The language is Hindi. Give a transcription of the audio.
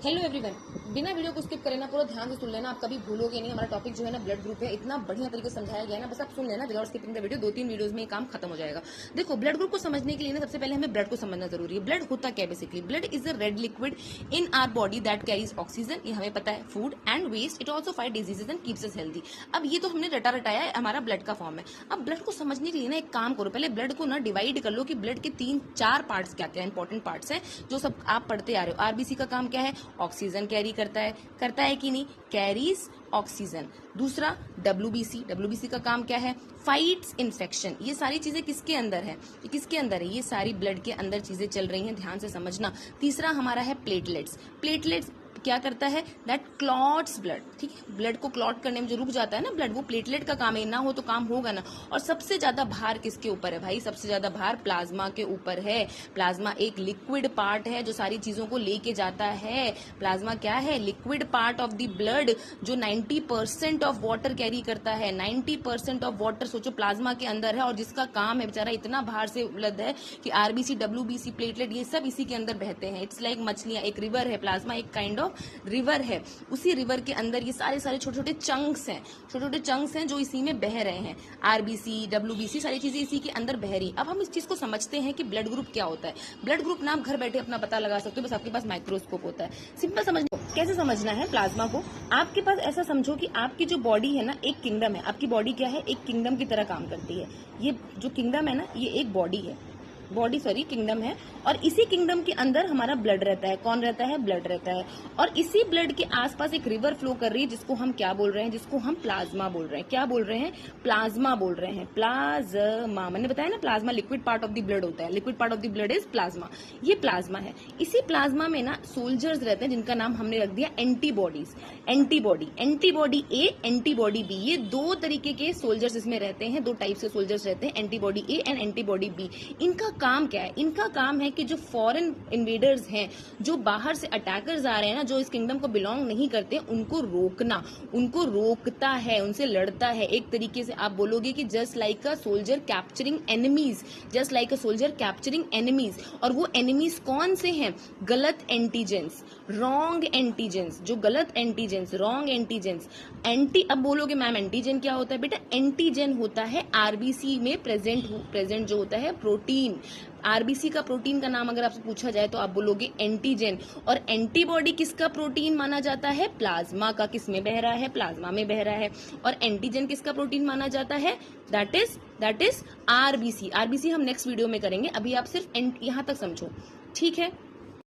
हेलो एवरीवन, बिना वीडियो को स्किप करे ना पूरा ध्यान से सुन लेना। आप कभी भूलोगे नहीं। हमारा टॉपिक जो है ना ब्लड ग्रुप है, इतना बढ़िया तरीके से समझाया गया है ना, बस आप सुन लेना without skipping the video. 2-3 videos में ये काम खत्म हो जाएगा। देखो, ब्लड ग्रुप को समझने के लिए ना सबसे पहले हमें ब्लड को समझना जरूरी है। ब्लड होता क्या है basically? Blood is a red liquid in our body that carries oxygen, ये हमें पता है, food and waste. It also fight diseases and keeps us healthy. अब ये तो हमने रटा रटाया है, हमारा ब्लड का फॉर्म है। अब ब्लड को समझने के लिए ना एक काम करो, पहले ब्लड को ना डिवाइड कर लो कि ब्लड के 3-4 पार्ट्स क्या क्या इंपॉर्टेंट पार्ट्स हैं जो सब आप पढ़ते आ रहे हो। आरबीसी का काम क्या है? ऑक्सीजन कैरी करता है कि नहीं? Carries oxygen. दूसरा डब्ल्यूबीसी का काम क्या है? Fights infection. ये सारी चीजें किसके अंदर है? ये किसके अंदर है? ये सारी ब्लड के अंदर चीजें चल रही हैं, ध्यान से समझना। तीसरा हमारा है प्लेटलेट्स क्या करता है? That clots blood. ठीक है, ब्लड को क्लॉट करने में जो रुक जाता है ना ब्लड, वो प्लेटलेट का काम है, ना हो तो काम होगा ना। और सबसे ज्यादा भार किसके ऊपर है भाई? सबसे ज्यादा भार प्लाज्मा के ऊपर है। प्लाज्मा एक लिक्विड पार्ट है जो सारी चीजों को लेके जाता है। प्लाज्मा क्या है? Liquid part of the blood जो 90% ऑफ वाटर कैरी करता है। 90% ऑफ वाटर सोचो प्लाज्मा के अंदर है, और जिसका काम है बेचारा इतना भार से उपलब्ध है कि आरबीसी, डब्ल्यूबीसी, प्लेटलेट ये सब इसी के अंदर बहते हैं। इट्स लाइक मछलियां। एक रिवर है, प्लाज्मा एक काइंड ऑफ रिवर है। उसी रिवर के अंदर ये सारे छोटे छोटे चंक्स हैं जो इसी में बह रहे हैं। आरबीसी, डब्ल्यूबीसी सारी चीजें इसी के अंदर बह रही। अब हम इस चीज को समझते हैं कि ब्लड ग्रुप क्या होता है। ब्लड ग्रुप ना आप घर बैठे अपना पता लगा सकते हो, बस आपके पास माइक्रोस्कोप होता है। सिंपल समझना। कैसे समझना है प्लाज्मा को? आपके पास ऐसा समझो कि आपकी जो बॉडी है ना, एक किंगडम है। आपकी बॉडी क्या है? एक किंगडम की तरह काम करती है। ये जो किंगडम है ना, ये एक किंगडम है। और इसी किंगडम के अंदर हमारा ब्लड रहता है। कौन रहता है? ब्लड रहता है। और इसी ब्लड के आसपास एक रिवर फ्लो कर रही है जिसको हम क्या बोल रहे हैं? जिसको हम प्लाज्मा बोल रहे हैं। क्या बोल रहे हैं? प्लाज्मा बोल रहे हैं। प्लाज्मा, मैंने बताया ना, plasma liquid part of the blood होता है। Liquid part of the blood is plasma. ये प्लाज्मा है। इसी प्लाज्मा में ना सोल्जर्स रहते हैं जिनका नाम हमने रख दिया एंटीबॉडीज। एंटीबॉडी ए, एंटीबॉडी बी, ये 2 तरीके के सोल्जर्स इसमें रहते हैं। 2 टाइप के सोल्जर्स रहते हैं, antibody A and antibody B. इनका काम क्या है? इनका काम है कि जो फॉरेन इन्वेडर्स हैं, जो बाहर से अटैकर्स आ रहे हैं ना, जो इस किंगडम को बिलोंग नहीं करते, उनको रोकना। उनको रोकता है, उनसे लड़ता है। एक तरीके से आप बोलोगे कि just like a soldier capturing enemies. और वो एनिमीज कौन से हैं? गलत एंटीजेंस, रॉन्ग एंटीजेंस। जो गलत एंटीजेंस, रॉन्ग एंटीजेंस। अब बोलोगे मैम एंटीजन क्या होता है? बेटा एंटीजन होता है आरबीसी में प्रेजेंट जो होता है प्रोटीन। आरबीसी का प्रोटीन का नाम अगर आपसे पूछा जाए तो आप बोलोगे एंटीजन। और एंटीबॉडी किसका प्रोटीन माना जाता है? प्लाज्मा का। किस में बह रहा है? प्लाज्मा में बह रहा है। और एंटीजन किसका प्रोटीन माना जाता है? That is RBC. आरबीसी हम नेक्स्ट वीडियो में करेंगे, अभी आप सिर्फ यहां तक समझो, ठीक है।